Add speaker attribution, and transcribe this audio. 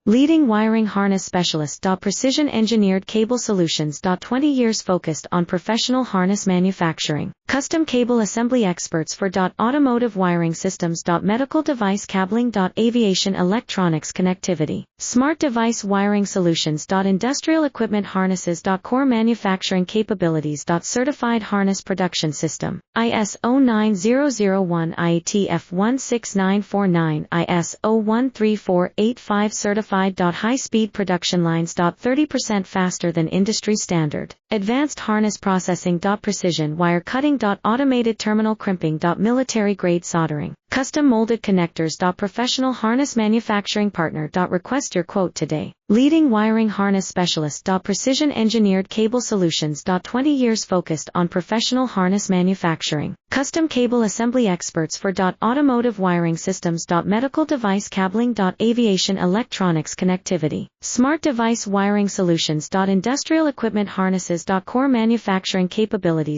Speaker 1: Leading wiring harness specialist. Precision engineered cable solutions. 20 years focused on professional harness manufacturing. Custom cable assembly experts for automotive wiring systems. Medical device cabling. Aviation electronics connectivity. Smart device wiring solutions. Industrial equipment harnesses. Core manufacturing capabilities. Certified harness production system. ISO 9001 IATF 16949 ISO 13485 certified. High-speed production lines. 30% faster than industry standard. Advanced harness processing. Precision wire cutting. Automated terminal crimping. Military grade soldering. Custom molded connectors. Professional harness manufacturing partner. Request your quote today. Leading wiring harness specialist. Precision engineered cable solutions. 20 years focused on professional harness manufacturing. Custom cable assembly experts for automotive wiring systems. Medical device cabling. Aviation electronics connectivity. Smart device wiring solutions. Industrial equipment harnesses. Core manufacturing capabilities.